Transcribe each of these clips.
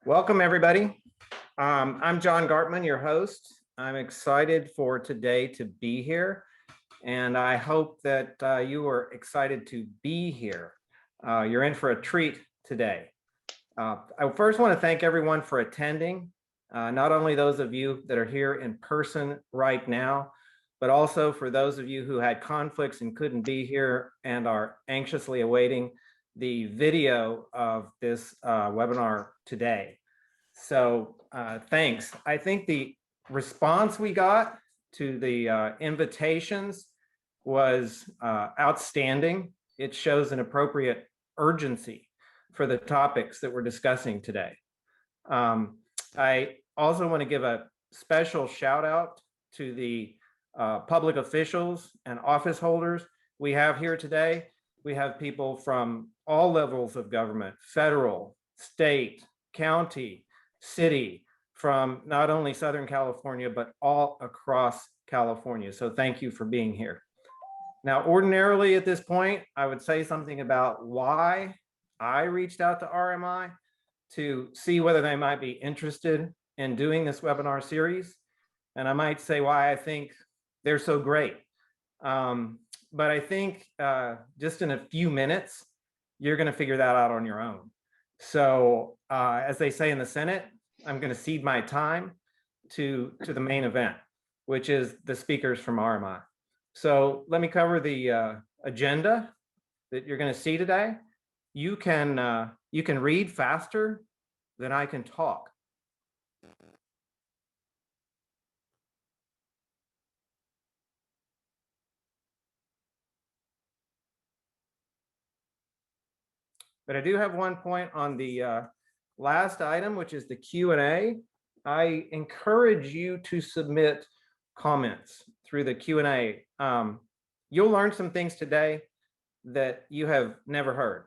Welcome, everybody. I'm John Gartman, your host. I'm excited for today to be here, and I hope that you are excited to be here. You're in for a treat today. I first want to thank everyone for attending, not only those of you that are here in person right now, but also for those of you who had conflicts and couldn't be here and are anxiously awaiting the video of this webinar today. So thanks. I think the response we got to the invitations was outstanding. It shows an appropriate urgency for the topics that we're discussing today. I also want to give a special shout out to the public officials and office holders we have here today. We have people from all levels of government, federal, state, county, city, from not only Southern California, but all across California. So thank you for being here. Now, ordinarily at this point, I would say something about why I reached out to RMI to see whether they might be interested in doing this webinar series. And I might say why I think they're so great. But I think just in a few minutes, you're going to figure that out on your own. So as they say in the Senate, I'm going to cede my time to the main event, which is the speakers from RMI. So let me cover the agenda that you're going to see today. You can read faster than I can talk. But I do have one point on the last item, which is the Q&A. I encourage you to submit comments through the Q&A. You'll learn some things today that you have never heard.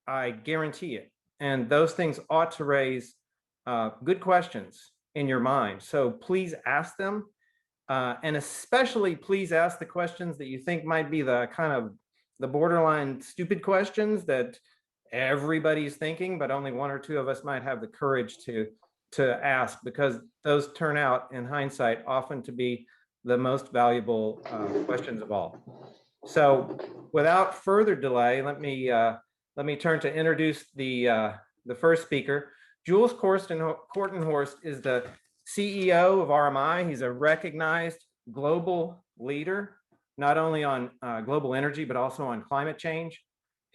I guarantee it. And those things ought to raise good questions in your mind. So please ask them. And especially please ask the questions that you think might be the kind of the borderline stupid questions that everybody's thinking, but only one or two of us might have the courage to ask, because those turn out in hindsight often to be the most valuable questions of all. So without further delay, let me turn to introduce the first speaker. Jules Kortenhorst is the CEO of RMI. He's a recognized global leader, not only on global energy, but also on climate change.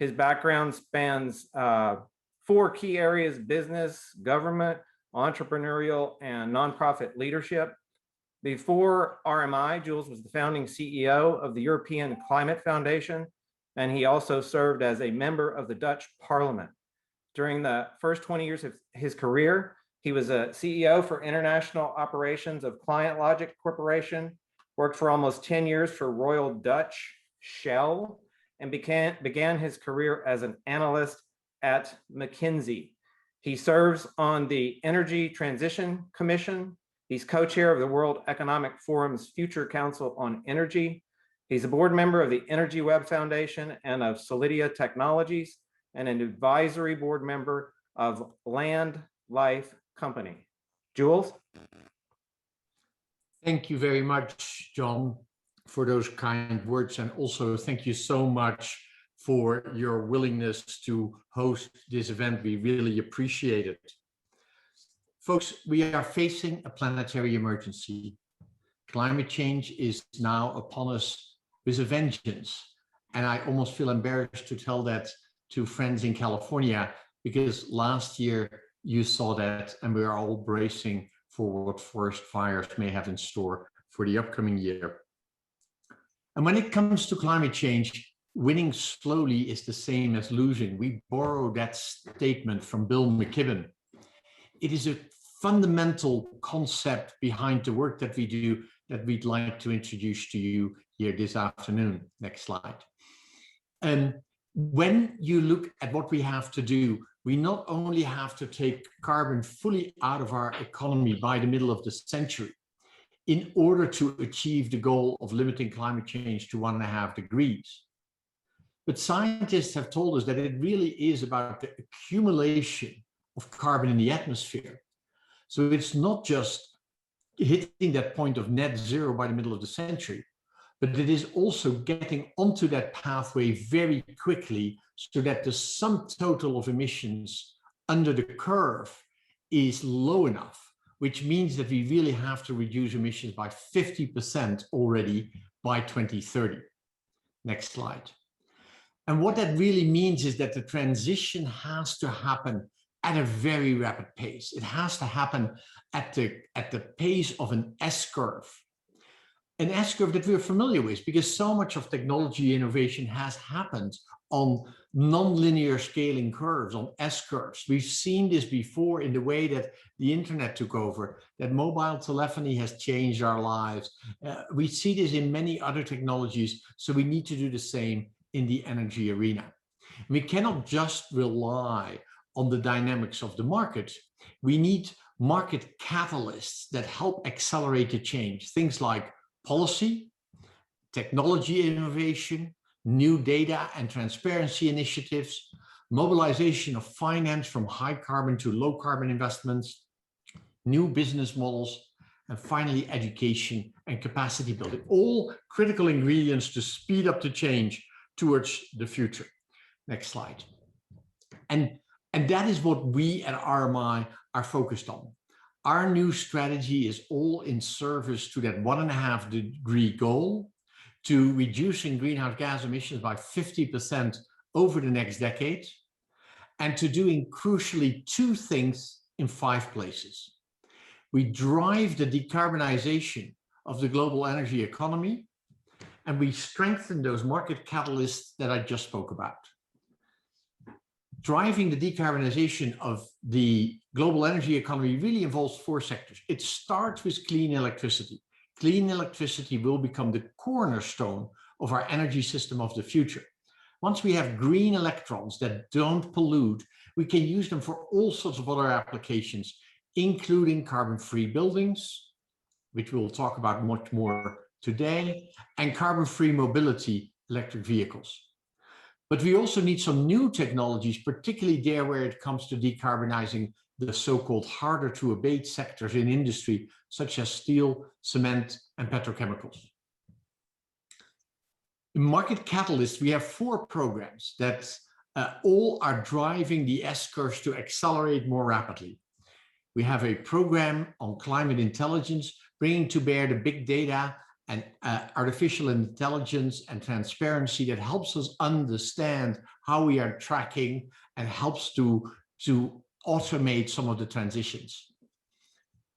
His background spans 4 key areas: business, government, entrepreneurial, and nonprofit leadership. Before RMI, Jules was the founding CEO of the European Climate Foundation, and he also served as a member of the Dutch Parliament. During the first 20 years of his career, he was a CEO for international operations of Client Logic Corporation, worked for almost 10 years for Royal Dutch Shell, and began his career as an analyst at McKinsey. He serves on the Energy Transition Commission. He's co-chair of the World Economic Forum's Future Council on Energy. He's a board member of the Energy Web Foundation and of Solidia Technologies, and an advisory board member of Land Life Company. Jules? Thank you very much, John, for those kind words, and also thank you so much for your willingness to host this event. We really appreciate it. Folks, we are facing a planetary emergency. Climate change is now upon us with a vengeance, and I almost feel embarrassed to tell that to friends in California, because last year you saw that, and we are all bracing for what forest fires may have in store for the upcoming year. And when it comes to climate change, winning slowly is the same as losing. We borrow that statement from Bill McKibben. It is a fundamental concept behind the work that we do that we'd like to introduce to you here this afternoon. Next slide. And when you look at what we have to do, we not only have to take carbon fully out of our economy by the middle of the century, in order to achieve the goal of limiting climate change to 1.5 degrees. But scientists have told us that it really is about the accumulation of carbon in the atmosphere. So it's not just hitting that point of net zero by the middle of the century, but it is also getting onto that pathway very quickly so that the sum total of emissions under the curve is low enough, which means that we really have to reduce emissions by 50% already by 2030. Next slide. And what that really means is that the transition has to happen at a very rapid pace. It has to happen at the pace of an S-curve. An S-curve that we're familiar with, because so much of technology innovation has happened on non-linear scaling curves, on S-curves. We've seen this before in the way that the internet took over, that mobile telephony has changed our lives. We see this in many other technologies, so we need to do the same in the energy arena. We cannot just rely on the dynamics of the market. We need market catalysts that help accelerate the change. Things like policy, technology innovation, new data and transparency initiatives, mobilization of finance from high carbon to low carbon investments, new business models, and finally education and capacity building. All critical ingredients to speed up the change towards the future. Next slide. And that is what we at RMI are focused on. Our new strategy is all in service to that 1.5 degree goal, to reducing greenhouse gas emissions by 50% over the next decade, and to doing crucially 2 things in 5 places. We drive the decarbonization of the global energy economy, and we strengthen those market catalysts that I just spoke about. Driving the decarbonization of the global energy economy really involves 4 sectors. It starts with clean electricity. Clean electricity will become the cornerstone of our energy system of the future. Once we have green electrons that don't pollute, we can use them for all sorts of other applications, including carbon-free buildings, which we'll talk about much more today, and carbon-free mobility, electric vehicles. But we also need some new technologies, particularly there where it comes to decarbonizing the so-called harder to abate sectors in industry, such as steel, cement, and petrochemicals. In market catalysts, we have 4 programs that all are driving the S-curves to accelerate more rapidly. We have a program on climate intelligence, bringing to bear the big data and artificial intelligence and transparency that helps us understand how we are tracking and helps to automate some of the transitions.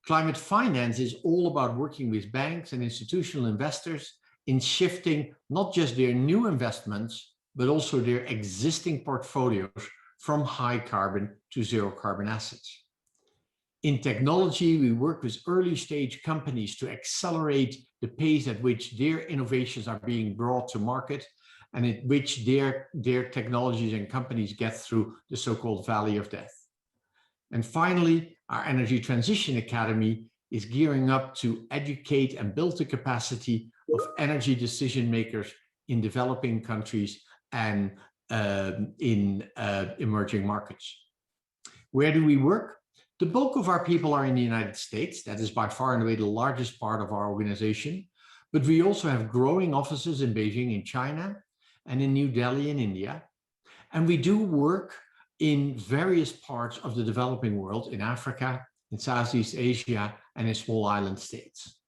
Climate finance is all about working with banks and institutional investors in shifting not just their new investments, but also their existing portfolios from high carbon to zero carbon assets. In technology, we work with early stage companies to accelerate the pace at which their innovations are being brought to market and at which their technologies and companies get through the so-called valley of death. And finally, our Energy Transition Academy is gearing up to educate and build the capacity of energy decision makers in developing countries and in emerging markets. Where do we work? The bulk of our people are in the United States. That is by far and away the largest part of our organization. But we also have growing offices in Beijing in China and in New Delhi in India. And we do work in various parts of the developing world, in Africa, in Southeast Asia, and in small island states.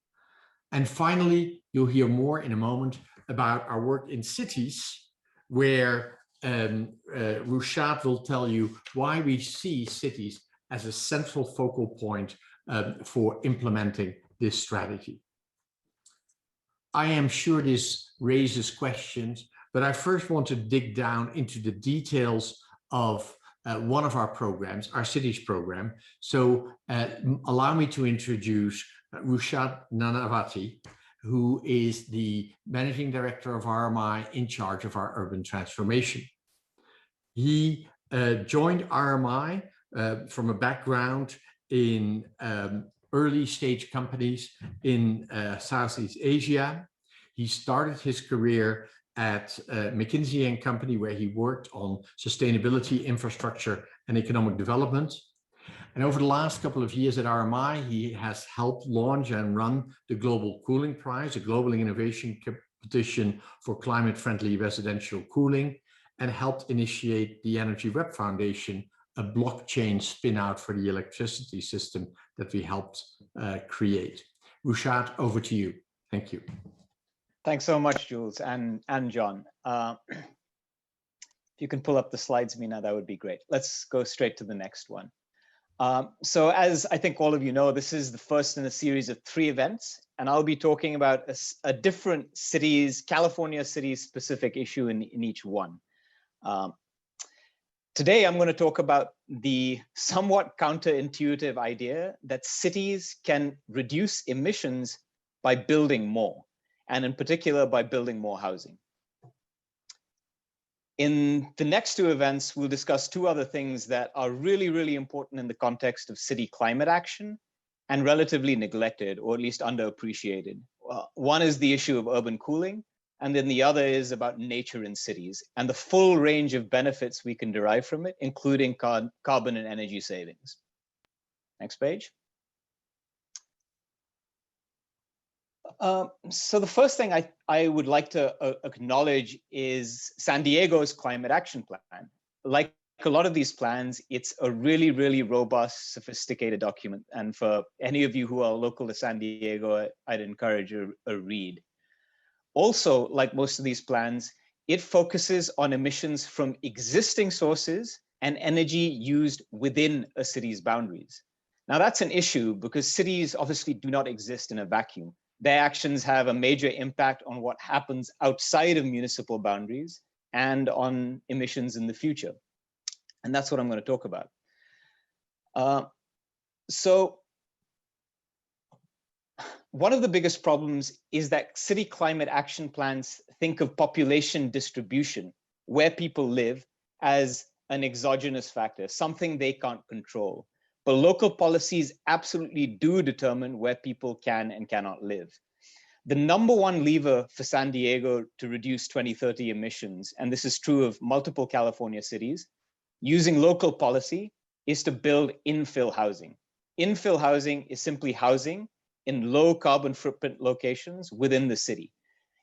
And finally, you'll hear more in a moment about our work in cities, where Rushad will tell you why we see cities as a central focal point for implementing this strategy. I am sure this raises questions, but I first want to dig down into the details of one of our programs, our cities program. So allow me to introduce Rushad Nanavatty, who is the Managing Director of RMI in charge of our urban transformation. He joined RMI from a background in early stage companies in Southeast Asia. He started his career at McKinsey & Company, where he worked on sustainability, infrastructure, and economic development. And over the last couple of years at RMI, he has helped launch and run the Global Cooling Prize, a global innovation competition for climate-friendly residential cooling, and helped initiate the Energy Web Foundation, a blockchain spin-out for the electricity system that we helped create. Rushad, over to you. Thank you. Thanks so much, Jules and John. If you can pull up the slides, Mina, that would be great. Let's go straight to the next one. So as I think all of you know, this is the first in a series of 3 events, and I'll be talking about a different cities, California cities specific issue in each one. Today, I'm going to talk about the somewhat counterintuitive idea that cities can reduce emissions by building more, and in particular by building more housing. In the next 2 events, we'll discuss 2 other things that are really, really important in the context of city climate action and relatively neglected, or at least underappreciated. One is the issue of urban cooling, and then the other is about nature in cities and the full range of benefits we can derive from it, including carbon and energy savings. Next page. So the first thing I would like to acknowledge is San Diego's climate action plan. Like a lot of these plans, it's a really, really robust, sophisticated document. And for any of you who are local to San Diego, I'd encourage a read. Also, like most of these plans, it focuses on emissions from existing sources and energy used within a city's boundaries. Now that's an issue because cities obviously do not exist in a vacuum. Their actions have a major impact on what happens outside of municipal boundaries and on emissions in the future. And that's what I'm going to talk about. So one of the biggest problems is that city climate action plans think of population distribution, where people live, as an exogenous factor, something they can't control. But local policies absolutely do determine where people can and cannot live. The #1 lever for San Diego to reduce 2030 emissions, and this is true of multiple California cities, using local policy, is to build infill housing. Infill housing is simply housing in low carbon footprint locations within the city,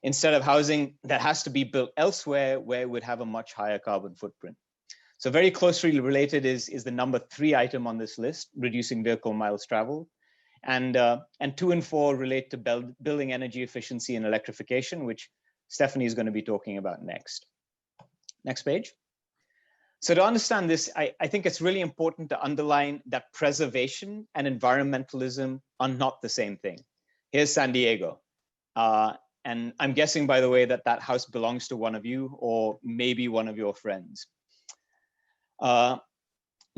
instead of housing that has to be built elsewhere where it would have a much higher carbon footprint. So very closely related is the #3 item on this list, reducing vehicle miles traveled. And 2 and 4 relate to building energy efficiency and electrification, which Stephanie is going to be talking about next. Next page. So to understand this, I think it's really important to underline that preservation and environmentalism are not the same thing. Here's San Diego. And I'm guessing, by the way, that that house belongs to one of you or maybe one of your friends.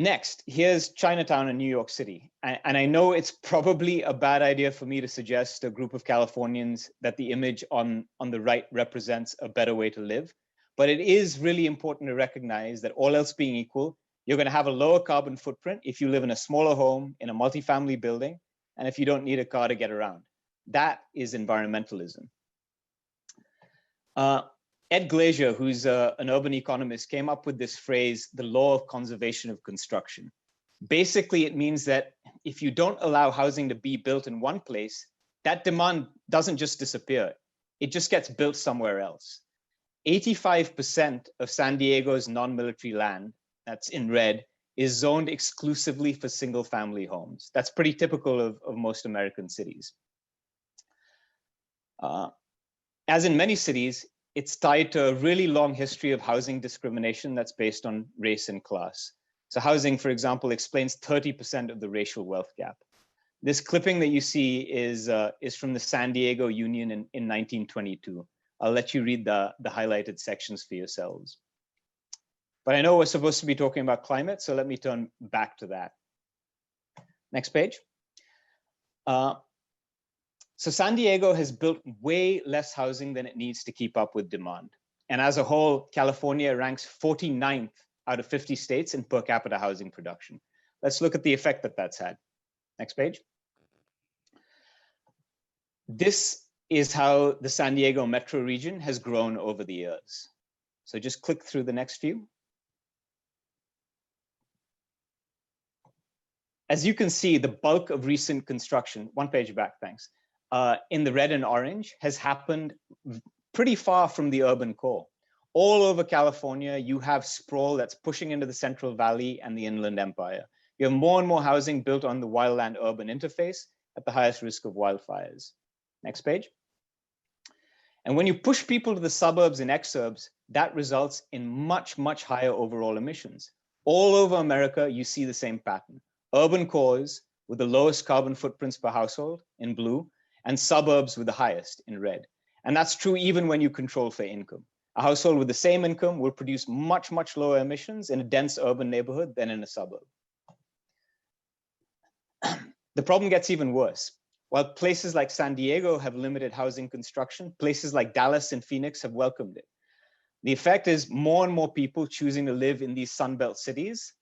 Next, here's Chinatown in New York City. And I know it's probably a bad idea for me to suggest a group of Californians that the image on the right represents a better way to live. But it is really important to recognize that all else being equal, you're going to have a lower carbon footprint if you live in a smaller home, in a multifamily building, and if you don't need a car to get around. That is environmentalism. Ed Glazier, who's an urban economist, came up with this phrase, the law of conservation of construction. Basically, it means that if you don't allow housing to be built in one place, that demand doesn't just disappear. It just gets built somewhere else. 85% of San Diego's non-military land, that's in red, is zoned exclusively for single-family homes. That's pretty typical of most American cities. As in many cities, it's tied to a really long history of housing discrimination that's based on race and class. So housing, for example, explains 30% of the racial wealth gap. This clipping that you see is from the San Diego Union in 1922. I'll let you read the highlighted sections for yourselves. But I know we're supposed to be talking about climate, so let me turn back to that. Next page. So San Diego has built way less housing than it needs to keep up with demand. And as a whole, California ranks 49th out of 50 states in per capita housing production. Let's look at the effect that that's had. Next page. This is how the San Diego metro region has grown over the years. So just click through the next few. As you can see, the bulk of recent construction, one page back, thanks, in the red and orange has happened pretty far from the urban core. All over California, you have sprawl that's pushing into the Central Valley and the Inland Empire. You have more and more housing built on the wildland-urban interface at the highest risk of wildfires. Next page. And when you push people to the suburbs and exurbs, that results in much, much higher overall emissions. All over America, you see the same pattern. Urban cores with the lowest carbon footprints per household in blue, and suburbs with the highest in red. And that's true even when you control for income. A household with the same income will produce much, much lower emissions in a dense urban neighborhood than in a suburb. The problem gets even worse. While places like San Diego have limited housing construction, places like Dallas and Phoenix have welcomed it. The effect is more and more people choosing to live in these Sunbelt cities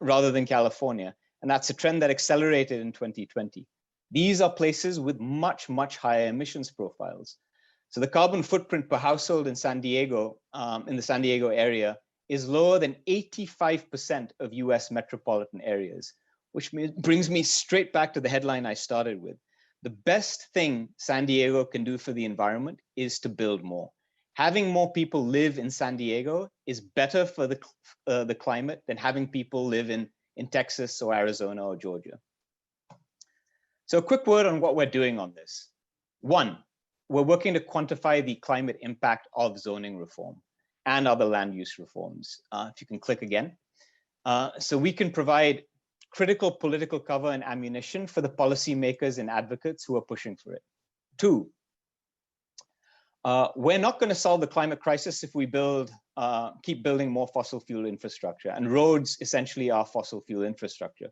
rather than California. And that's a trend that accelerated in 2020. These are places with much, much higher emissions profiles. So the carbon footprint per household in San Diego, in the San Diego area, is lower than 85% of US metropolitan areas, which brings me straight back to the headline I started with. The best thing San Diego can do for the environment is to build more. Having more people live in San Diego is better for the climate than having people live in Texas or Arizona or Georgia. So a quick word on what we're doing on this. One, we're working to quantify the climate impact of zoning reform and other land use reforms. If you can click again. So we can provide critical political cover and ammunition for the policymakers and advocates who are pushing for it. Two, we're not going to solve the climate crisis if we keep building more fossil fuel infrastructure, and roads essentially are fossil fuel infrastructure.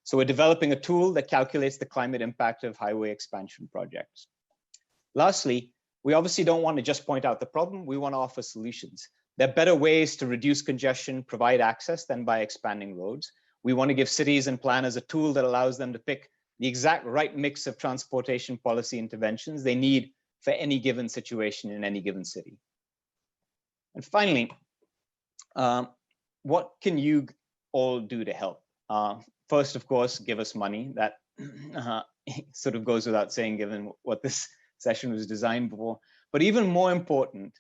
So we're developing a tool that calculates the climate impact of highway expansion projects. Lastly, we obviously don't want to just point out the problem, we want to offer solutions. There are better ways to reduce congestion, provide access than by expanding roads. We want to give cities and planners a tool that allows them to pick the exact right mix of transportation policy interventions they need for any given situation in any given city. And finally, what can you all do to help? First, of course, give us money. That sort of goes without saying, given what this session was designed for. But even more important,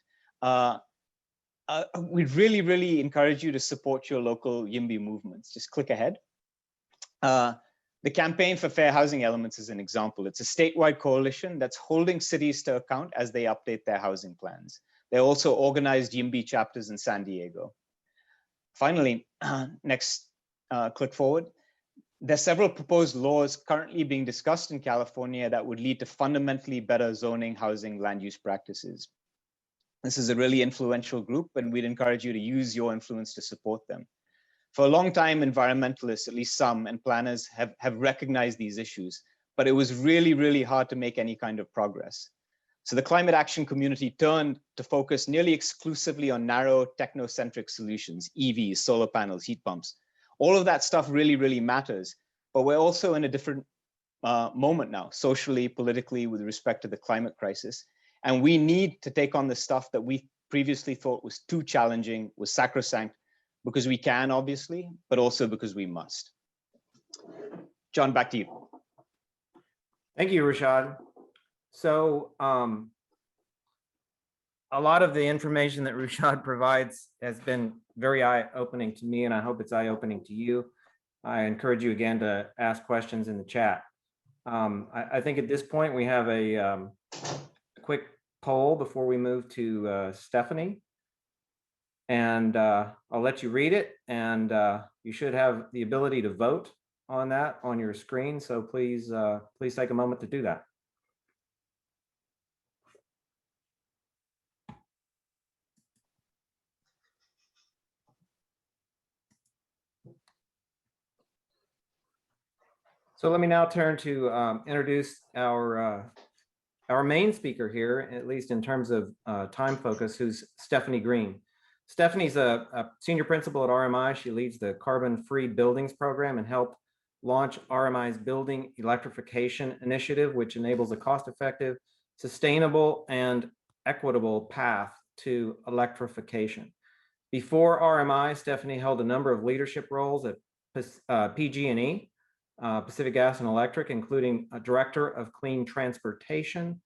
we'd really, really encourage you to support your local YIMBY movements. Just click ahead. The Campaign for Fair Housing Elements is an example. It's a statewide coalition that's holding cities to account as they update their housing plans. They also organized YIMBY chapters in San Diego. Finally, next, click forward. There's several proposed laws currently being discussed in California that would lead to fundamentally better zoning, housing, land use practices. This is a really influential group, and we'd encourage you to use your influence to support them. For a long time, environmentalists, at least some, and planners have recognized these issues, but it was really, really hard to make any kind of progress. So the climate action community turned to focus nearly exclusively on narrow technocentric solutions, EVs, solar panels, heat pumps. All of that stuff really, really matters, but we're also in a different moment now, socially, politically, with respect to the climate crisis. And we need to take on the stuff that we previously thought was too challenging, was sacrosanct, because we can, obviously, but also because we must. John, back to you. Thank you, Rushad. So a lot of the information that Rushad provides has been very eye-opening to me, and I hope it's eye-opening to you. I encourage you again to ask questions in the chat. I think at this point we have a quick poll before we move to Stephanie. And I'll let you read it, and you should have the ability to vote on that on your screen. So please, please take a moment to do that. So let me now turn to introduce our main speaker here, at least in terms of time focus, who's Stephanie Greene. Stephanie's a senior principal at RMI. She leads the Carbon-Free Buildings program and helped launch RMI's Building Electrification initiative, which enables a cost-effective, sustainable, and equitable path to electrification. Before RMI, Stephanie held a number of leadership roles at PG&E, Pacific Gas and Electric, including a Director of Clean Transportation,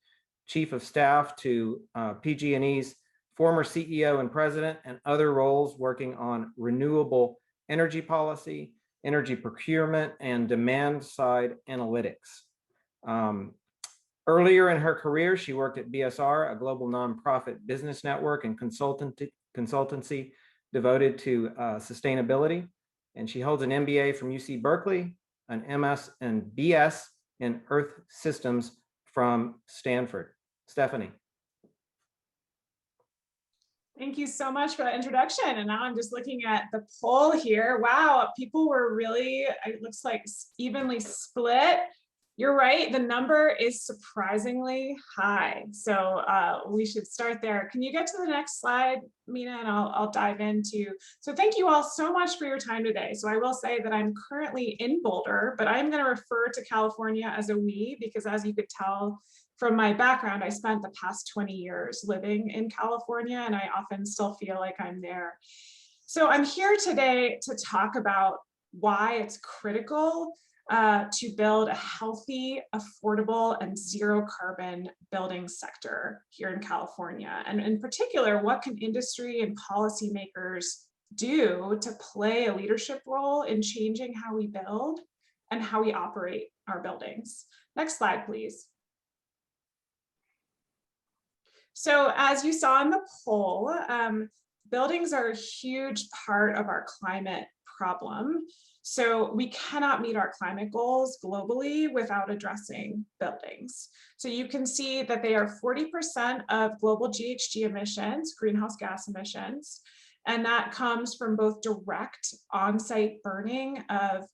Chief of Staff to PG&E's former CEO and President, and other roles working on renewable energy policy, energy procurement, and demand-side analytics. Earlier in her career, she worked at BSR, a global nonprofit business network and consultancy devoted to sustainability. And she holds an MBA from UC Berkeley, an MS and BS in Earth Systems from Stanford. Stephanie. Thank you so much for that introduction. And now I'm just looking at the poll here. Wow, people were really, it looks like evenly split. You're right, the number is surprisingly high. So we should start there. Can you get to the next slide, Mina, and I'll dive into. So thank you all so much for your time today. So I will say that I'm currently in Boulder, but I'm gonna refer to California as a we, because as you could tell from my background, I spent the past 20 years living in California, and I often still feel like I'm there. So I'm here today to talk about why it's critical to build a healthy, affordable, and zero carbon building sector here in California. And in particular, what can industry and policymakers do to play a leadership role in changing how we build and how we operate our buildings? Next slide, please. So as you saw in the poll, buildings are a huge part of our climate problem. So we cannot meet our climate goals globally without addressing buildings. So you can see that they are 40% of global GHG emissions, greenhouse gas emissions, and that comes from both direct on-site burning of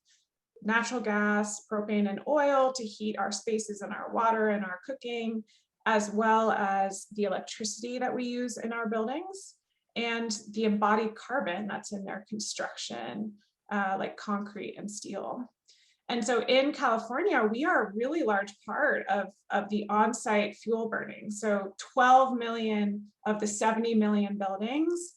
natural gas, propane, and oil to heat our spaces and our water and our cooking, as well as the electricity that we use in our buildings and the embodied carbon that's in their construction, like concrete and steel. And so in California, we are a really large part of the on-site fuel burning. So 12 million of the 70 million buildings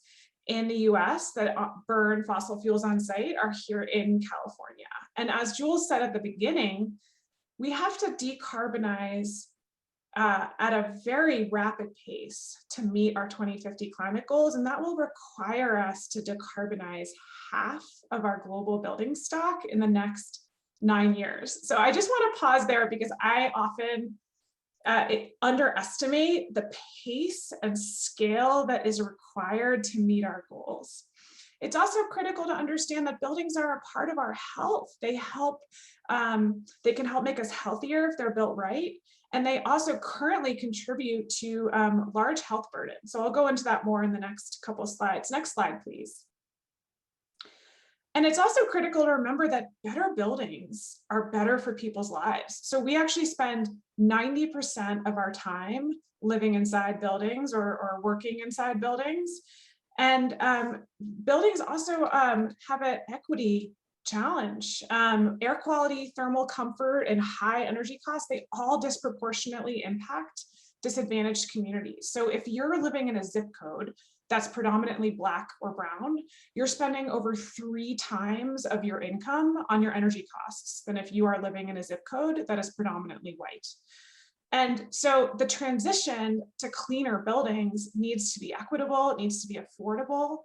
in the US that burn fossil fuels on site are here in California. And as Jules said at the beginning, we have to decarbonize at a very rapid pace to meet our 2050 climate goals, and that will require us to decarbonize half of our global building stock in the next 9 years. So I just want to pause there because I often underestimate the pace and scale that is required to meet our goals. It's also critical to understand that buildings are a part of our health. They can help make us healthier if they're built right. And they also currently contribute to large health burden. So I'll go into that more in the next couple of slides. Next slide, please. And it's also critical to remember that better buildings are better for people's lives. So we actually spend 90% of our time living inside buildings or working inside buildings. And buildings also have an equity challenge. Air quality, thermal comfort, and high energy costs, they all disproportionately impact disadvantaged communities. So if you're living in a zip code that's predominantly Black or brown, you're spending over 3 times of your income on your energy costs than if you are living in a zip code that is predominantly white. And so the transition to cleaner buildings needs to be equitable, it needs to be affordable,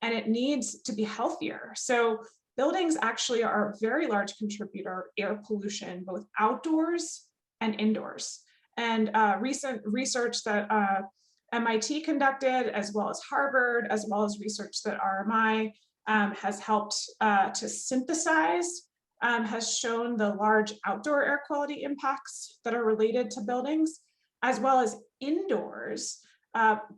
and it needs to be healthier. So buildings actually are a very large contributor to air pollution, both outdoors and indoors. And recent research that MIT conducted, as well as Harvard, as well as research that RMI has helped to synthesize, has shown the large outdoor air quality impacts that are related to buildings, as well as indoors.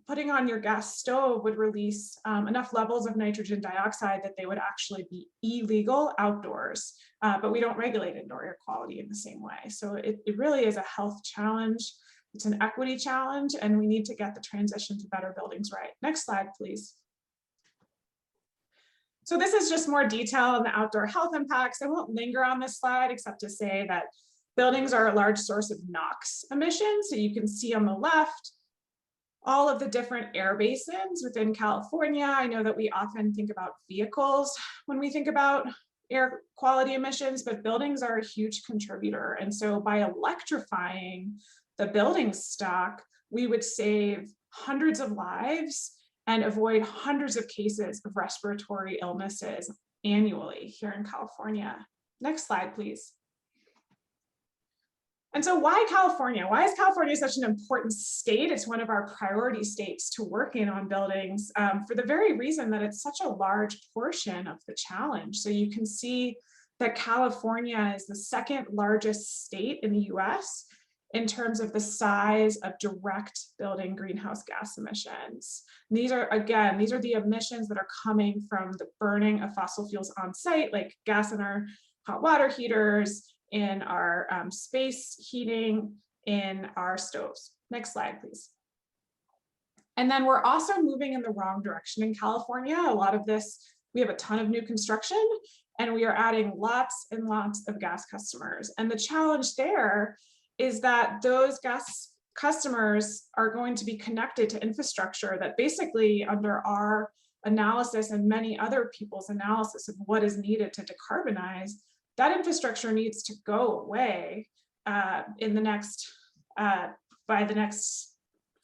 Putting on your gas stove would release enough levels of nitrogen dioxide that they would actually be illegal outdoors, but we don't regulate indoor air quality in the same way. So it really is a health challenge. It's an equity challenge, and we need to get the transition to better buildings right. Next slide, please. So this is just more detail on the outdoor health impacts. I won't linger on this slide except to say that buildings are a large source of NOx emissions. So you can see on the left all of the different air basins within California. I know that we often think about vehicles when we think about air quality emissions, but buildings are a huge contributor. And so by electrifying the building stock, we would save hundreds of lives and avoid hundreds of cases of respiratory illnesses annually here in California. Next slide, please. And so why California? Why is California such an important state? It's one of our priority states to work in on buildings for the very reason that it's such a large portion of the challenge. So you can see that California is the second largest state in the US in terms of the size of direct building greenhouse gas emissions. These are, again, these are the emissions that are coming from the burning of fossil fuels on site, like gas in our hot water heaters, in our space heating, in our stoves. Next slide, please. And then we're also moving in the wrong direction in California. A lot of this, we have a ton of new construction and we are adding lots and lots of gas customers. And the challenge there is that those gas customers are going to be connected to infrastructure that basically, under our analysis and many other people's analysis of what is needed to decarbonize, that infrastructure needs to go away in the next, by the next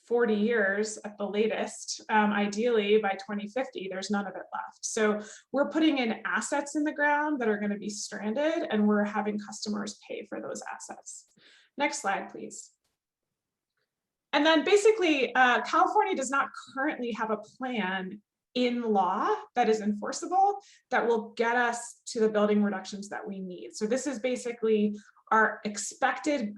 40 years at the latest. Ideally by 2050, there's none of it left. So we're putting in assets in the ground that are going to be stranded, and we're having customers pay for those assets. Next slide, please. And then basically, California does not currently have a plan in law that is enforceable that will get us to the building reductions that we need. So this is basically our expected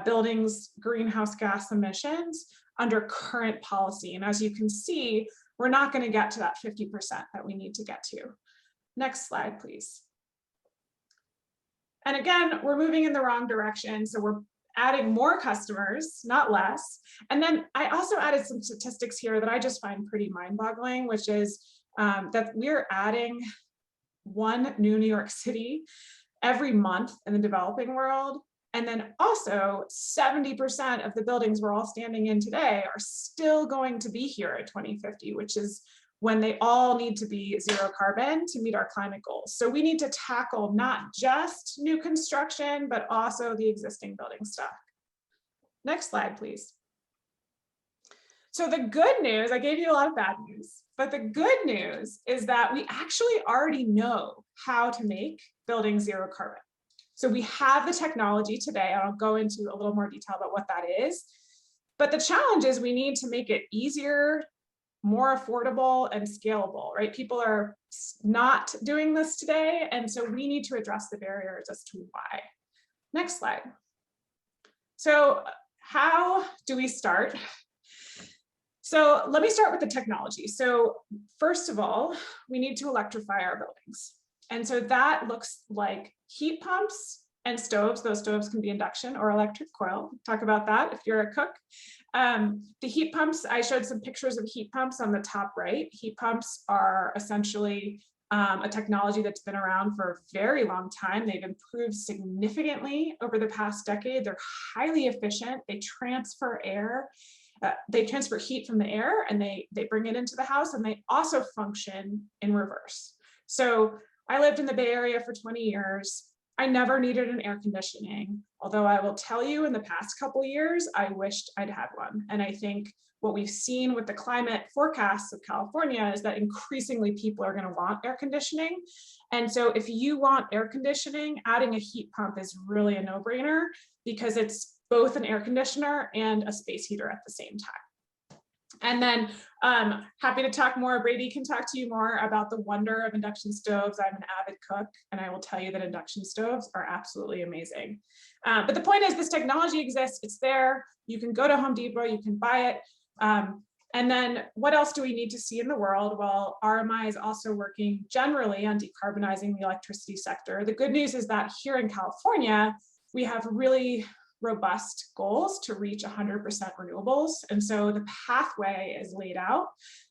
buildings greenhouse gas emissions under current policy. And as you can see, we're not going to get to that 50% that we need to get to. Next slide, please. And again, we're moving in the wrong direction. So we're adding more customers, not less. And then I also added some statistics here that I just find pretty mind-boggling, which is that we're adding one new New York City every month in the developing world. And then also 70% of the buildings we're all standing in today are still going to be here at 2050, which is when they all need to be zero carbon to meet our climate goals. So we need to tackle not just new construction, but also the existing building stock. Next slide, please. So the good news, I gave you a lot of bad news, but the good news is that we actually already know how to make buildings zero carbon. So we have the technology today. I'll go into a little more detail about what that is. But the challenge is we need to make it easier, more affordable and scalable, right? People are not doing this today. And so we need to address the barriers as to why. Next slide. So how do we start? So let me start with the technology. So first of all, we need to electrify our buildings. And so that looks like heat pumps and stoves. Those stoves can be induction or electric coil. Talk about that if you're a cook. The heat pumps, I showed some pictures of heat pumps on the top right. Heat pumps are essentially a technology that's been around for a very long time. They've improved significantly over the past decade. They're highly efficient. They transfer air. They transfer heat from the air and they bring it into the house, and they also function in reverse. So I lived in the Bay Area for 20 years. I never needed an air conditioning, although I will tell you in the past couple of years, I wished I'd had one. And I think what we've seen with the climate forecasts of California is that increasingly people are going to want air conditioning. And so if you want air conditioning, adding a heat pump is really a no-brainer because it's both an air conditioner and a space heater at the same time. And then happy to talk more. Brady can talk to you more about the wonder of induction stoves. I'm an avid cook, and I will tell you that induction stoves are absolutely amazing. But the point is this technology exists, it's there. You can go to Home Depot, you can buy it. And then what else do we need to see in the world? Well, RMI is also working generally on decarbonizing the electricity sector. The good news is that here in California, we have really robust goals to reach 100% renewables. And so the pathway is laid out.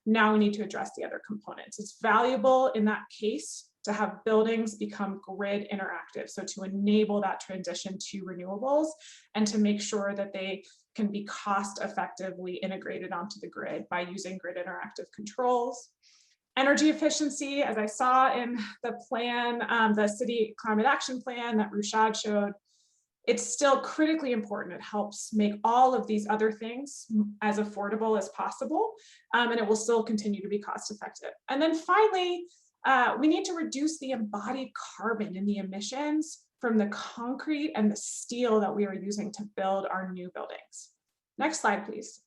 Now we need to address the other components. It's valuable in that case to have buildings become grid interactive. So to enable that transition to renewables and to make sure that they can be cost effectively integrated onto the grid by using grid interactive controls. Energy efficiency, as I saw in the plan, the city climate action plan that Rushad showed, it's still critically important. It helps make all of these other things as affordable as possible, and it will still continue to be cost effective. And then finally, we need to reduce the embodied carbon in the emissions from the concrete and the steel that we are using to build our new buildings. Next slide, please.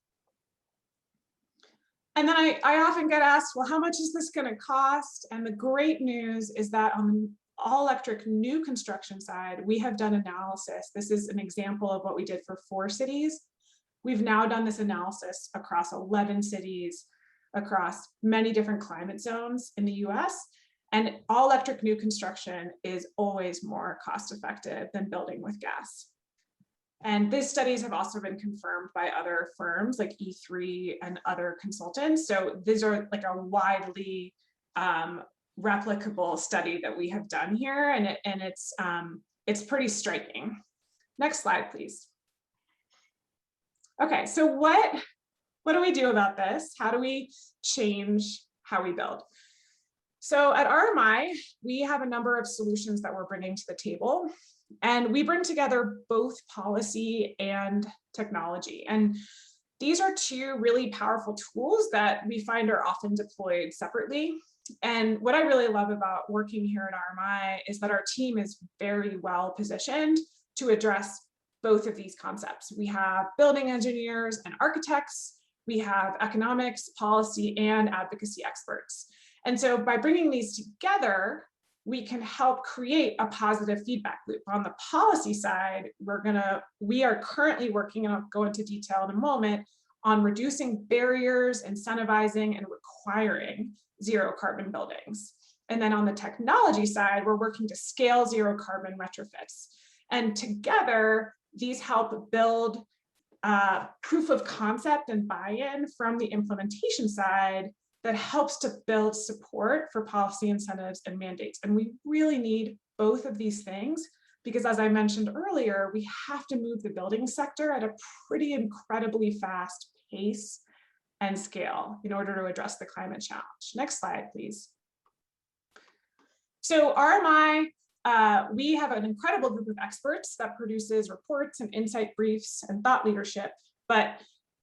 And then I often get asked, well, how much is this going to cost? And the great news is that on the all electric new construction side, we have done analysis. This is an example of what we did for 4 cities. We've now done this analysis across 11 cities, across many different climate zones in the US. And all electric new construction is always more cost effective than building with gas. And these studies have also been confirmed by other firms like E3 and other consultants. So these are like a widely replicable study that we have done here, and it's pretty striking. Next slide, please. Okay, so what do we do about this? How do we change how we build? So at RMI, we have a number of solutions that we're bringing to the table, and we bring together both policy and technology. And these are 2 really powerful tools that we find are often deployed separately. And what I really love about working here at RMI is that our team is very well positioned to address both of these concepts. We have building engineers and architects, we have economics, policy, and advocacy experts. And so by bringing these together, we can help create a positive feedback loop. On the policy side, we are currently working, and I'll go into detail in a moment, on reducing barriers, incentivizing, and requiring zero carbon buildings. And then on the technology side, we're working to scale zero carbon retrofits. And together, these help build proof of concept and buy-in from the implementation side that helps to build support for policy incentives and mandates. And we really need both of these things because, as I mentioned earlier, we have to move the building sector at a pretty incredibly fast pace and scale in order to address the climate challenge. Next slide, please. So RMI, we have an incredible group of experts that produces reports and insight briefs and thought leadership, but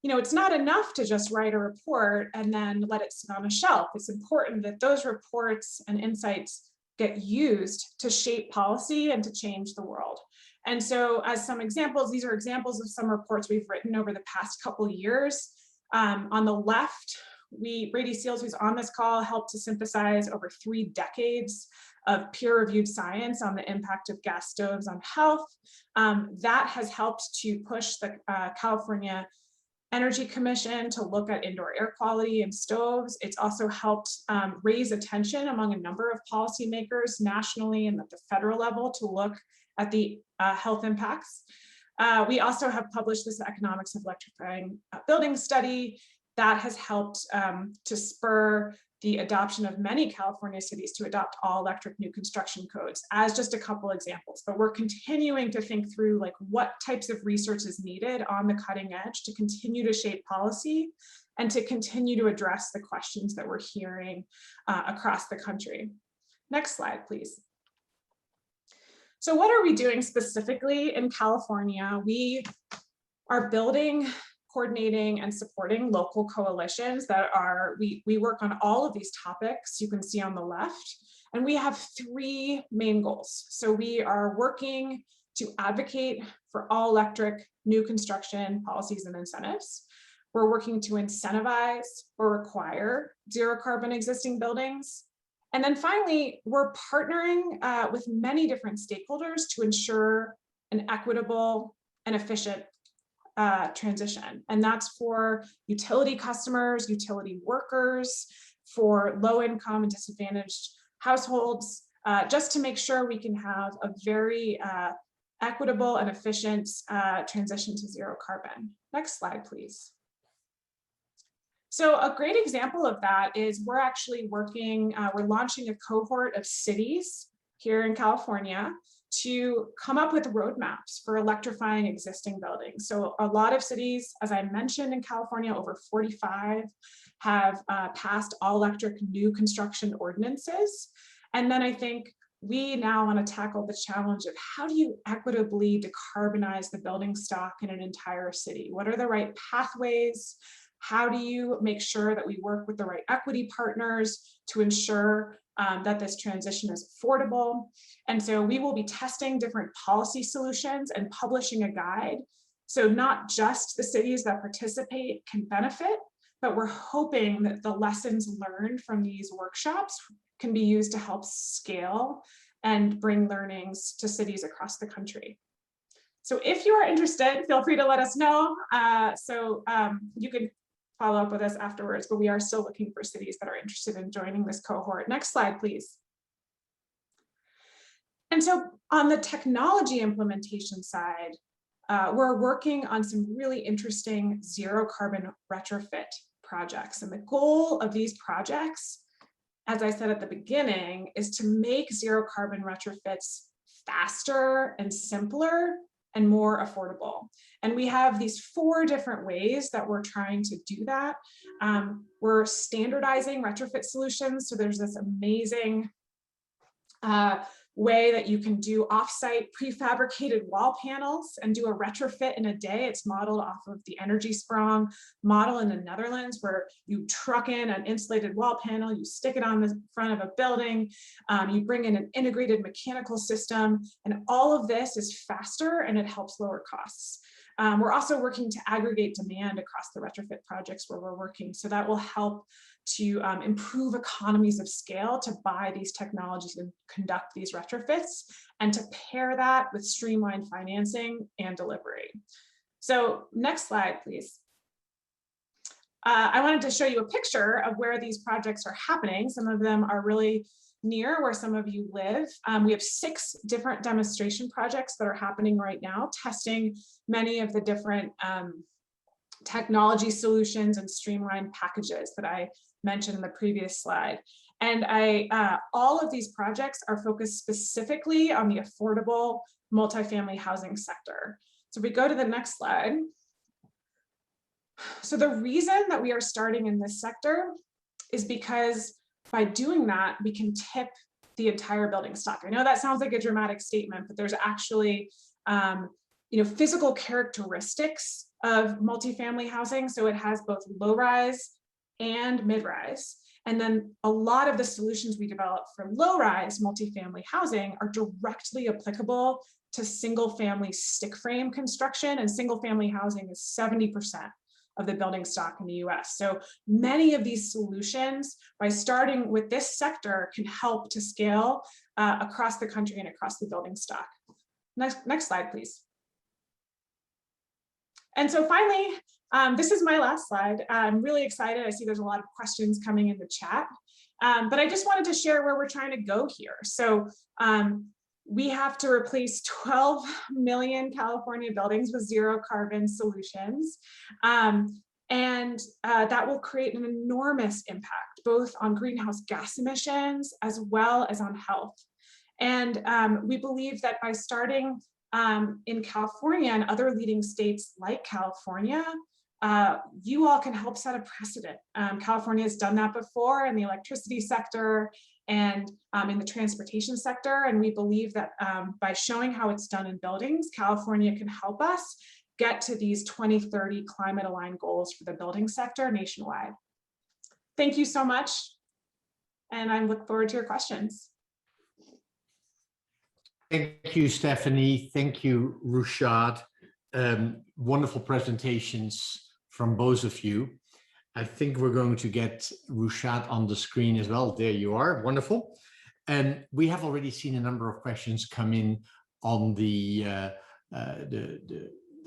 it's not enough to just write a report and then let it sit on a shelf. It's important that those reports and insights get used to shape policy and to change the world. And so as some examples, these are examples of some reports we've written over the past couple years. On the left, Brady Seals, who's on this call, helped to synthesize over 3 decades of peer-reviewed science on the impact of gas stoves on health. That has helped to push the California Energy Commission to look at indoor air quality and stoves. It's also helped raise attention among a number of policymakers nationally and at the federal level to look at the health impacts. We also have published this Economics of Electrifying Buildings study that has helped to spur the adoption of many California cities to adopt all electric new construction codes, as just a couple examples. But we're continuing to think through what types of research is needed on the cutting edge to continue to shape policy and to continue to address the questions that we're hearing across the country. Next slide, please. So what are we doing specifically in California? We are building, coordinating, and supporting local coalitions that we work on all of these topics you can see on the left, and we have 3 main goals. So we are working to advocate for all electric new construction policies and incentives. We're working to incentivize or require zero carbon existing buildings. And then finally, we're partnering with many different stakeholders to ensure an equitable and efficient transition. And that's for utility customers, utility workers, for low income and disadvantaged households, just to make sure we can have a very equitable and efficient transition to zero carbon. Next slide, please. So a great example of that is we're actually working, we're launching a cohort of cities here in California to come up with roadmaps for electrifying existing buildings. So a lot of cities, as I mentioned in California, over 45, have passed all electric new construction ordinances. And then I think we now want to tackle the challenge of how do you equitably decarbonize the building stock in an entire city? What are the right pathways? How do you make sure that we work with the right equity partners to ensure that this transition is affordable? And so we will be testing different policy solutions and publishing a guide. So not just the cities that participate can benefit, but we're hoping that the lessons learned from these workshops can be used to help scale and bring learnings to cities across the country. So if you are interested, feel free to let us know. You can follow up with us afterwards, but we are still looking for cities that are interested in joining this cohort. Next slide, please. And so on the technology implementation side, we're working on some really interesting zero carbon retrofit projects. And the goal of these projects, as I said at the beginning, is to make zero carbon retrofits faster and simpler and more affordable. And we have these 4 different ways that we're trying to do that. We're standardizing retrofit solutions. So there's this amazing way that you can do offsite prefabricated wall panels and do a retrofit in a day. It's modeled off of the Energy Sprong model in the Netherlands, where you truck in an insulated wall panel, you stick it on the front of a building, you bring in an integrated mechanical system, and all of this is faster and it helps lower costs. We're also working to aggregate demand across the retrofit projects where we're working. So that will help to improve economies of scale to buy these technologies and conduct these retrofits, and to pair that with streamlined financing and delivery. So next slide, please. I wanted to show you a picture of where these projects are happening. Some of them are really near where some of you live. We have 6 different demonstration projects that are happening right now, testing many of the different technology solutions and streamlined packages that I mentioned in the previous slide. And all of these projects are focused specifically on the affordable multifamily housing sector. So if we go to the next slide. So the reason that we are starting in this sector is because by doing that, we can tip the entire building stock. I know that sounds like a dramatic statement, but there's actually physical characteristics of multifamily housing. So it has both low rise and mid-rise. And then a lot of the solutions we develop for low-rise multifamily housing are directly applicable to single-family stick frame construction, and single-family housing is 70% of the building stock in the US. So many of these solutions, by starting with this sector, can help to scale across the country and across the building stock. Next slide, please. And so finally, this is my last slide. I'm really excited. I see there's a lot of questions coming in the chat, but I just wanted to share where we're trying to go here. So we have to replace 12 million California buildings with zero carbon solutions. And that will create an enormous impact, both on greenhouse gas emissions as well as on health. And we believe that by starting in California and other leading states like California, you all can help set a precedent. California has done that before in the electricity sector and in the transportation sector. And we believe that by showing how it's done in buildings, California can help us get to these 2030 climate aligned goals for the building sector nationwide. Thank you so much. And I look forward to your questions. Thank you, Stephanie. Thank you, Rushad. Wonderful presentations from both of you. I think we're going to get Rushad on the screen as well. There you are, wonderful. And we have already seen a number of questions come in on the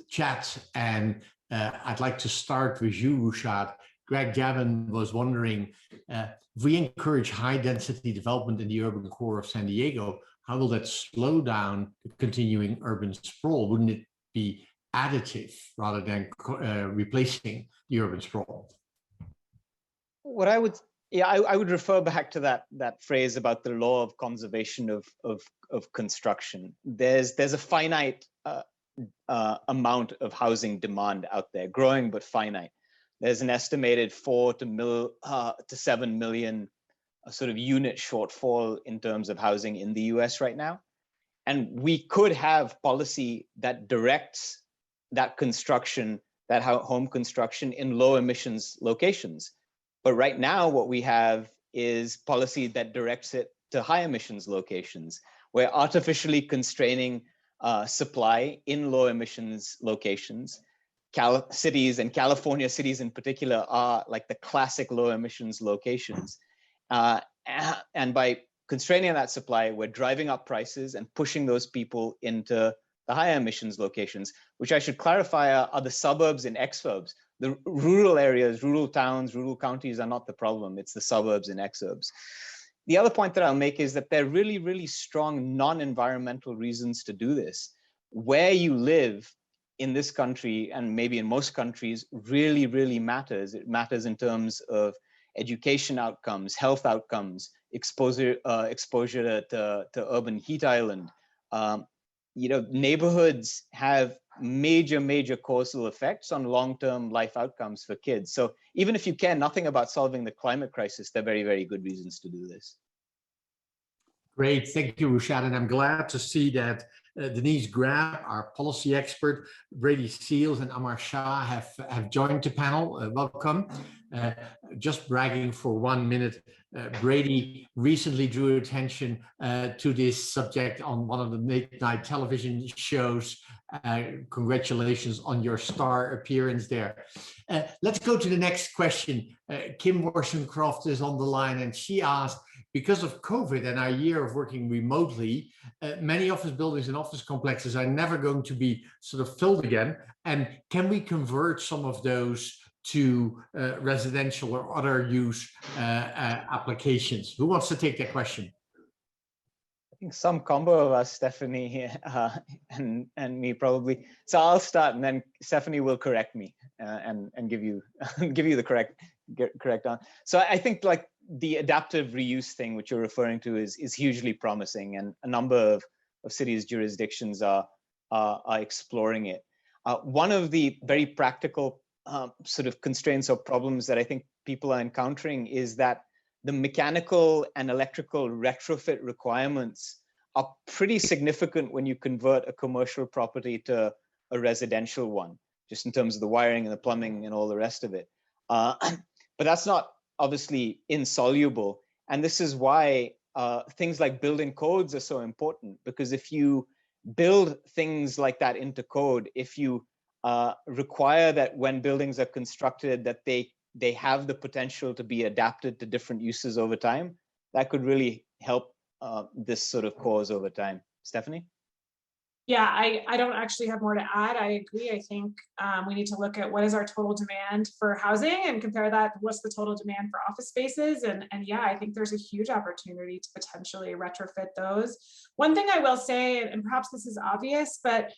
chat. And I'd like to start with you, Rushad. Greg Gavin was wondering, if we encourage high density development in the urban core of San Diego, how will that slow down the continuing urban sprawl? Wouldn't it be additive rather than replacing the urban sprawl? What I would refer back to that phrase about the law of conservation of construction. There's a finite amount of housing demand out there, growing but finite. there's an estimated 4 to 7 million sort of unit shortfall in terms of housing in the US right now. And we could have policy that directs that construction, that home construction in low emissions locations. But right now, what we have is policy that directs it to high emissions locations. We're artificially constraining supply in low emissions locations. Cities, and California cities in particular, are like the classic low emissions locations. And by constraining that supply, we're driving up prices and pushing those people into the higher emissions locations, which I should clarify are the suburbs and exurbs. The rural areas, rural towns, rural counties are not the problem. It's the suburbs and exurbs. The other point that I'll make is that there are really, really strong non-environmental reasons to do this. Where you live in this country, and maybe in most countries, really, really matters. It matters in terms of education outcomes, health outcomes, exposure to urban heat island. Neighborhoods have major causal effects on long-term life outcomes for kids. So even if you care nothing about solving the climate crisis, there are very, very good reasons to do this. Great, thank you, Rushad. And I'm glad to see that Denise Graff, our policy expert, Brady Seals and Amar Shah have joined the panel. Welcome. Just bragging for 1 minute, Brady recently drew attention to this subject on one of the midnight television shows. Congratulations on your star appearance there. Let's go to the next question. Kim Worshencroft is on the line, and she asked, because of COVID and our year of working remotely, many office buildings and office complexes are never going to be sort of filled again. And can we convert some of those to residential or other use applications? Who wants to take that question? I think some combo of us, Stephanie and me probably. So I'll start, and then Stephanie will correct me and give you the correct answer. So I think like the adaptive reuse thing, which you're referring to, is hugely promising, and a number of cities' jurisdictions are exploring it. One of the very practical sort of constraints or problems that I think people are encountering is that the mechanical and electrical retrofit requirements are pretty significant when you convert a commercial property to a residential one, just in terms of the wiring and the plumbing and all the rest of it. But that's not obviously insoluble. And this is why things like building codes are so important, because if you build things like that into code, if you require that when buildings are constructed that they have the potential to be adapted to different uses over time, that could really help this sort of cause over time. Stephanie? Yeah, I don't actually have more to add. I agree. I think we need to look at what is our total demand for housing and compare that to what's the total demand for office spaces. And yeah, I think there's a huge opportunity to potentially retrofit those. One thing I will say, and perhaps this is obvious, but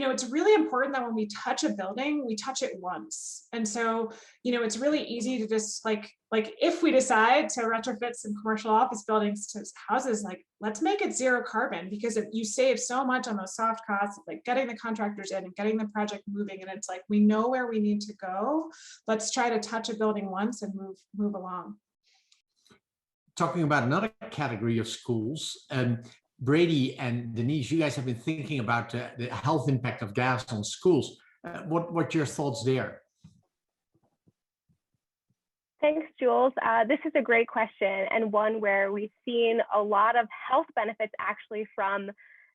it's really important that when we touch a building, we touch it once. And so, it's really easy to just like if we decide to retrofit some commercial office buildings to houses, like let's make it zero carbon, because you save so much on those soft costs, like getting the contractors in and getting the project moving. And it's like, we know where we need to go. Let's try to touch a building once and move along. Talking about another category of schools, Brady and Denise, you guys have been thinking about the health impact of gas on schools. What are your thoughts there? Thanks, Jules. This is a great question, and one where we've seen a lot of health benefits actually from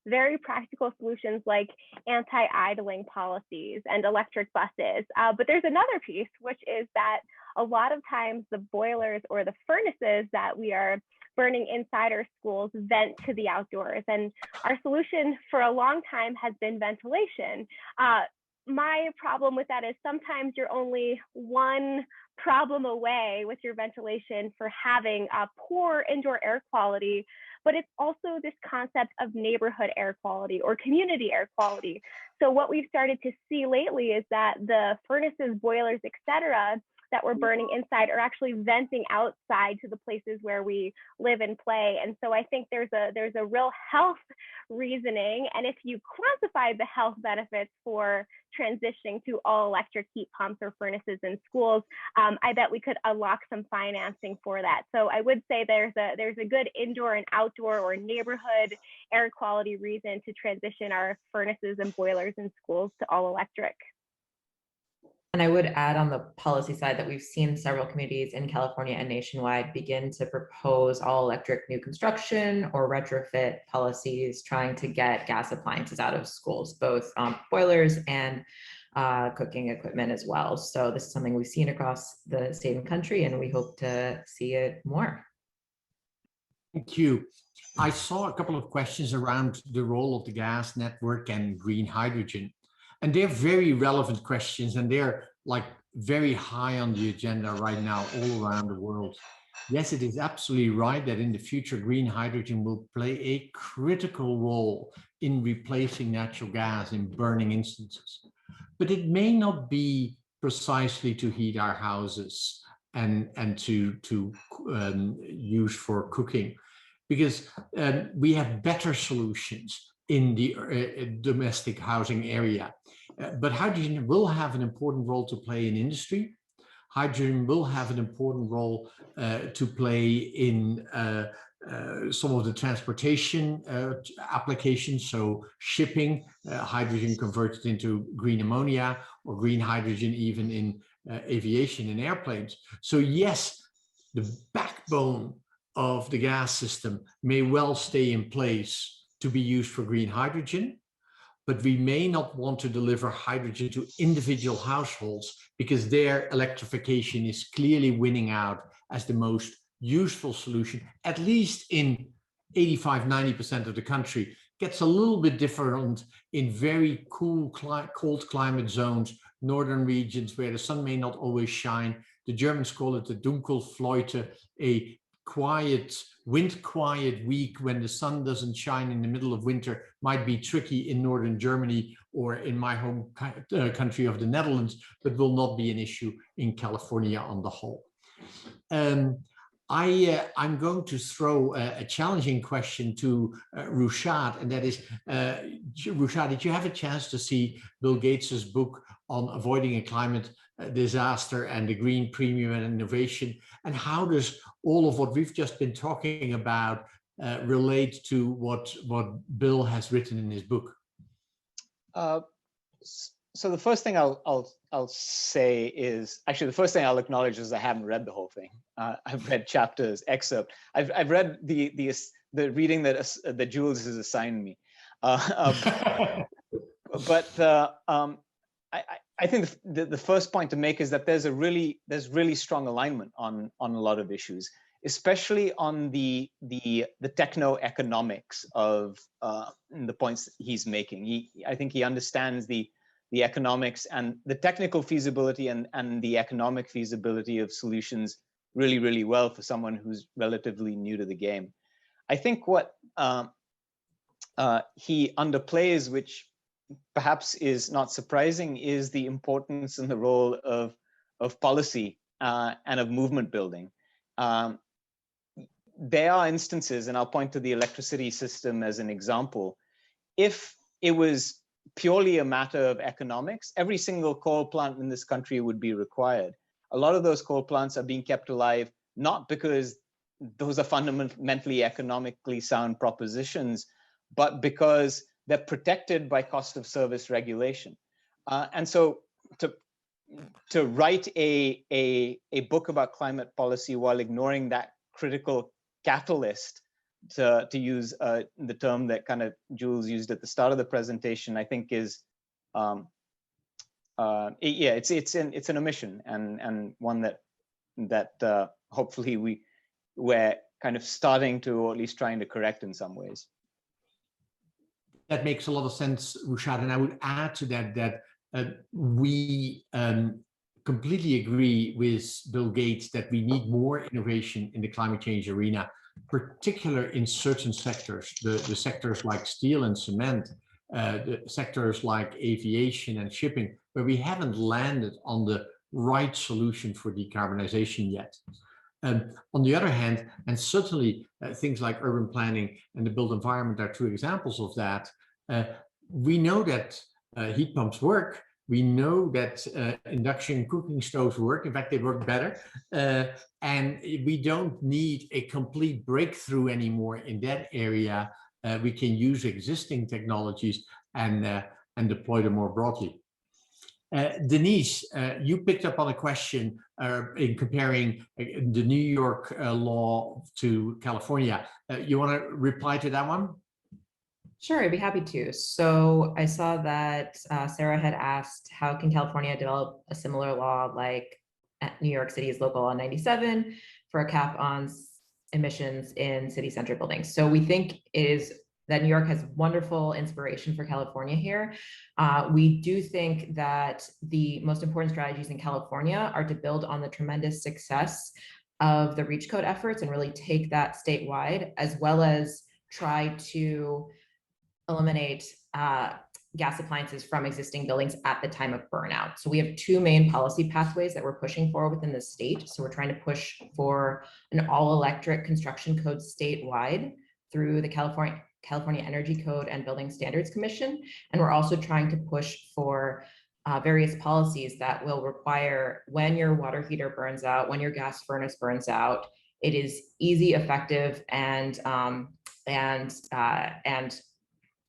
very practical solutions like anti-idling policies and electric buses. But there's another piece, which is that a lot of times the boilers or the furnaces that we are burning inside our schools vent to the outdoors. And our solution for a long time has been ventilation. My problem with that is sometimes you're only one problem away with your ventilation for having a poor indoor air quality, but it's also this concept of neighborhood air quality or community air quality. So what we've started to see lately is that the furnaces, boilers, et cetera, that we're burning inside are actually venting outside to the places where we live and play. And so I think there's a real health reasoning. And if you quantify the health benefits for transitioning to all electric heat pumps or furnaces in schools, I bet we could unlock some financing for that. So I would say there's a good indoor and outdoor or neighborhood air quality reason to transition our furnaces and boilers in schools to all electric. And I would add on the policy side that we've seen several communities in California and nationwide begin to propose all electric new construction or retrofit policies trying to get gas appliances out of schools, both boilers and cooking equipment as well. So this is something we've seen across the state and country, and we hope to see it more. Thank you. I saw a couple of questions around the role of the gas network and green hydrogen. And they're very relevant questions, and they're like very high on the agenda right now all around the world. Yes, it is absolutely right that in the future, green hydrogen will play a critical role in replacing natural gas in burning instances. But it may not be precisely to heat our houses and to use for cooking, because we have better solutions in the domestic housing area. But hydrogen will have an important role to play in industry. Hydrogen will have an important role to play in some of the transportation applications, so shipping, hydrogen converted into green ammonia, or green hydrogen even in aviation and airplanes. So yes, the backbone of the gas system may well stay in place to be used for green hydrogen, but we may not want to deliver hydrogen to individual households because their electrification is clearly winning out as the most useful solution, at least in 85–90% of the country. Gets a little bit different in very cool, cold climate zones, northern regions where the sun may not always shine. The Germans call it the Dunkelflaute, a quiet, wind-quiet week when the sun doesn't shine in the middle of winter might be tricky in northern Germany or in my home country of the Netherlands, but will not be an issue in California on the whole. I'm going to throw a challenging question to Rushad, and that is, Rushad, did you have a chance to see Bill Gates's book on avoiding a climate disaster and the green premium and innovation? And how does all of what we've just been talking about relate to what Bill has written in his book? So the first thing I'll say is, actually the first thing I'll acknowledge is I haven't read the whole thing. I've read chapters, excerpt. I've read the reading that Jules has assigned me. I think the first point to make is that there's really strong alignment on a lot of issues, especially on the techno-economics of the points he's making. I think he understands the economics and the technical feasibility and the economic feasibility of solutions really, really well for someone who's relatively new to the game. I think what he underplays, which perhaps is not surprising, is the importance and the role of policy and of movement building. There are instances, and I'll point to the electricity system as an example. If it was purely a matter of economics, every single coal plant in this country would be required. A lot of those coal plants are being kept alive, not because those are fundamentally economically sound propositions, but because they're protected by cost of service regulation. And so to write a book about climate policy while ignoring that critical catalyst, to use the term that kind of Jules used at the start of the presentation, I think is, it's an omission, and one that hopefully we're kind of starting to, or at least trying to correct in some ways. That makes a lot of sense, Rushad, and I would add to that we completely agree with Bill Gates that we need more innovation in the climate change arena, particularly in certain sectors, the sectors like steel and cement, the sectors like aviation and shipping, where we haven't landed on the right solution for decarbonization yet. On the other hand, and certainly things like urban planning and the built environment are two examples of that, we know that heat pumps work. We know that induction cooking stoves work. In fact, they work better. And we don't need a complete breakthrough anymore in that area. We can use existing technologies and deploy them more broadly. Denise, you picked up on a question in comparing the New York law to California. You want to reply to that one? Sure, I'd be happy to. So I saw that Sarah had asked, how can California develop a similar law like New York City's Local Law 97 for a cap on emissions in city center buildings? So we think is that New York has wonderful inspiration for California here. We do think that the most important strategies in California are to build on the tremendous success of the REACH code efforts and really take that statewide, as well as try to eliminate gas appliances from existing buildings at the time of burnout. So we have two main policy pathways that we're pushing for within the state. So we're trying to push for an all-electric construction code statewide through the California Energy Code and Building Standards Commission. And we're also trying to push for various policies that will require, when your water heater burns out, when your gas furnace burns out, it is easy, effective, and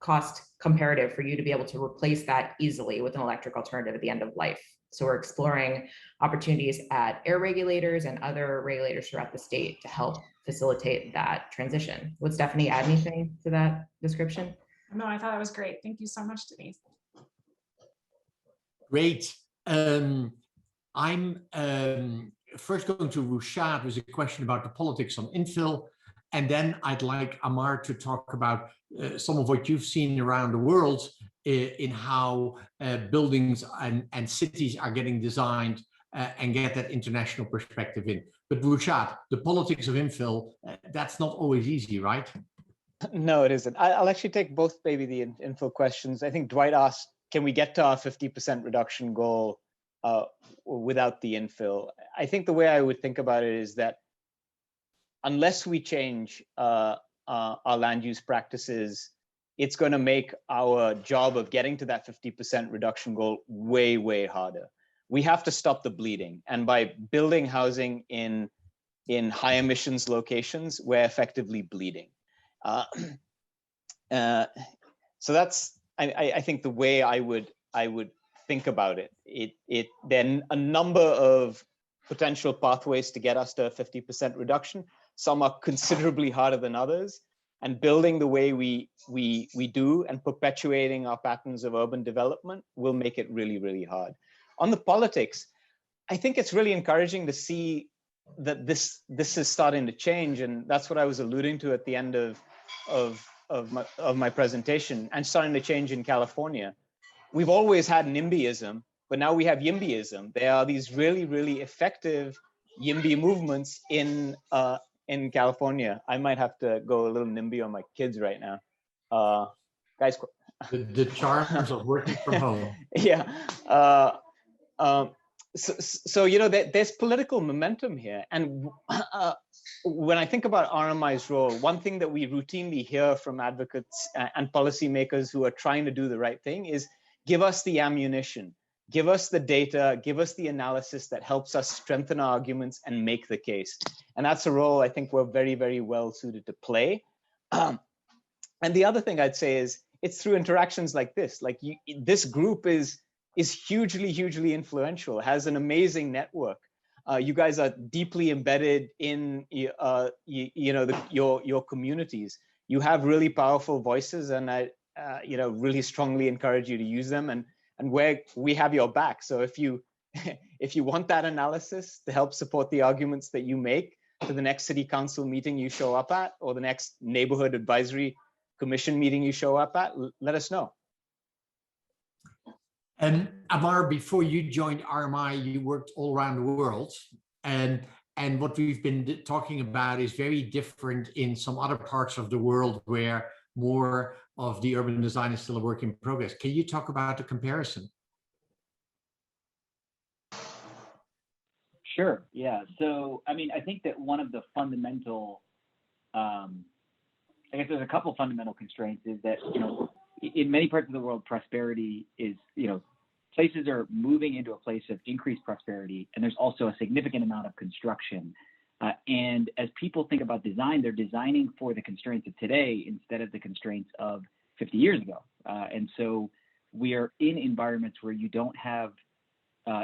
cost comparative for you to be able to replace that easily with an electric alternative at the end of life. So we're exploring opportunities at air regulators and other regulators throughout the state to help facilitate that transition. Would Stephanie add anything to that description? No, I thought that was great. Thank you so much, Denise. Great. I'm first going to Rushad with a question about the politics on infill. And then I'd like Amar to talk about some of what you've seen around the world in how buildings and cities are getting designed and get that international perspective in. But Rushad, the politics of infill, that's not always easy, right? No, it isn't. I'll actually take both maybe the infill questions. I think Dwight asked, can we get to our 50% reduction goal without the infill? I think the way I would think about it is that unless we change our land use practices, it's going to make our job of getting to that 50% reduction goal way, way harder. We have to stop the bleeding. And by building housing in high emissions locations, we're effectively bleeding. So that's, I think, the way I would think about it. Then a number of potential pathways to get us to a 50% reduction. Some are considerably harder than others, and building the way we do and perpetuating our patterns of urban development will make it really, really hard. On the politics, I think it's really encouraging to see that this is starting to change, and that's what I was alluding to at the end of my presentation, and starting to change in California. We've always had NIMBYism, but now we have YIMBYism. There are these really, really effective YIMBY movements in California. I might have to go a little NIMBY on my kids right now. Guys. The charms of working from home. Yeah. So you know, there's political momentum here. And when I think about RMI's role, one thing that we routinely hear from advocates and policymakers who are trying to do the right thing is, give us the ammunition, give us the data, give us the analysis that helps us strengthen our arguments and make the case. And that's a role I think we're very, very well suited to play. And the other thing I'd say is, it's through interactions like this. Like this group is hugely, hugely influential, has an amazing network. You guys are deeply embedded in your communities. You have really powerful voices, and I really strongly encourage you to use them. And where we have your back. So if you want that analysis to help support the arguments that you make to the next city council meeting you show up at, or the next neighborhood advisory commission meeting you show up at, let us know. And Amar, before you joined RMI, you worked all around the world. And what we've been talking about is very different in some other parts of the world where more of the urban design is still a work in progress. Can you talk about the comparison? Sure. Yeah. So, I mean, I think that one of the fundamental, I guess there's a couple fundamental constraints is that, in many parts of the world, prosperity is, places are moving into a place of increased prosperity, and there's also a significant amount of construction. And as people think about design, they're designing for the constraints of today instead of the constraints of 50 years ago. And so we are in environments where you don't have,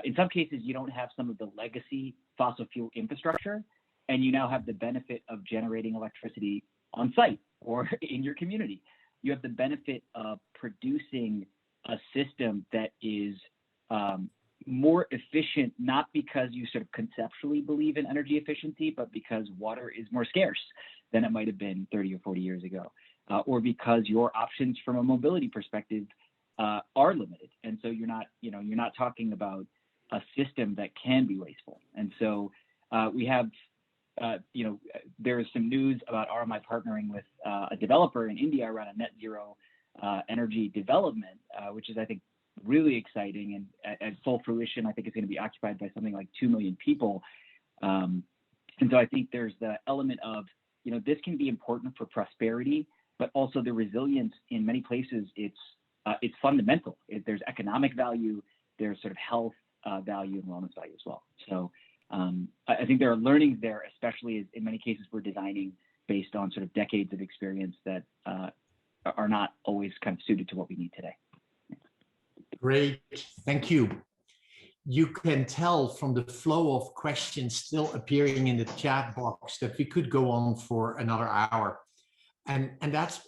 in some cases, you don't have some of the legacy fossil fuel infrastructure, and you now have the benefit of generating electricity on site or in your community. You have the benefit of producing a system that is more efficient, not because you sort of conceptually believe in energy efficiency, but because water is more scarce than it might have been 30 or 40 years ago, or because your options from a mobility perspective are limited. And so you're not talking about a system that can be wasteful. And so we have, there is some news about RMI partnering with a developer in India around a net zero energy development, which is, I think, really exciting, and at full fruition, I think it's going to be occupied by something like 2 million people. And so I think there's the element of, this can be important for prosperity, but also the resilience in many places, it's fundamental. There's economic value, there's sort of health value and wellness value as well. So I think there are learnings there, especially as in many cases we're designing based on sort of decades of experience that are not always kind of suited to what we need today. Great, thank you. You can tell from the flow of questions still appearing in the chat box that we could go on for another hour. And that's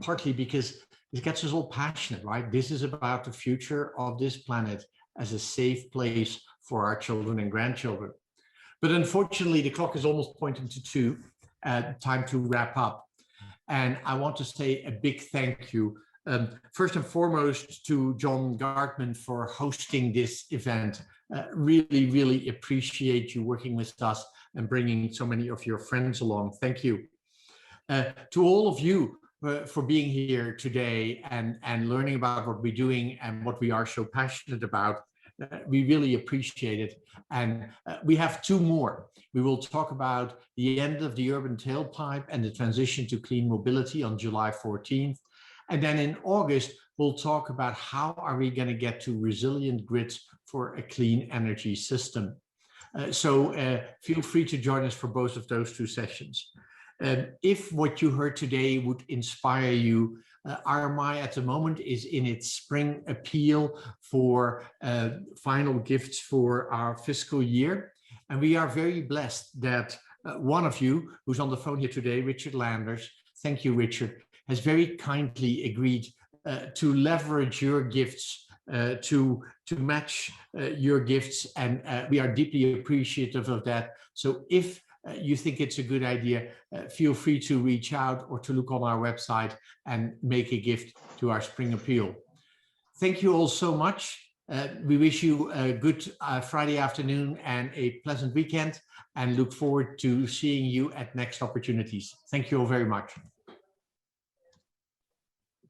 partly because it gets us all passionate, right? This is about the future of this planet as a safe place for our children and grandchildren. But unfortunately, the clock is almost pointing to 2, time to wrap up. And I want to say a big thank you, first and foremost, to John Gartman for hosting this event. Really, really appreciate you working with us and bringing so many of your friends along. Thank you. To all of you for being here today and learning about what we're doing and what we are so passionate about. We really appreciate it. And we have 2 more. We will talk about the end of the urban tailpipe and the transition to clean mobility on July 14th. And then in August, we'll talk about how are we going to get to resilient grids for a clean energy system. So feel free to join us for both of those 2 sessions. If what you heard today would inspire you, RMI at the moment is in its spring appeal for final gifts for our fiscal year. And we are very blessed that one of you who's on the phone here today, Richard Landers, thank you, Richard, has very kindly agreed to leverage your gifts to match your gifts. And we are deeply appreciative of that. So if you think it's a good idea, feel free to reach out or to look on our website and make a gift to our spring appeal. Thank you all so much. We wish you a good Friday afternoon and a pleasant weekend, and look forward to seeing you at next opportunities. Thank you all very much.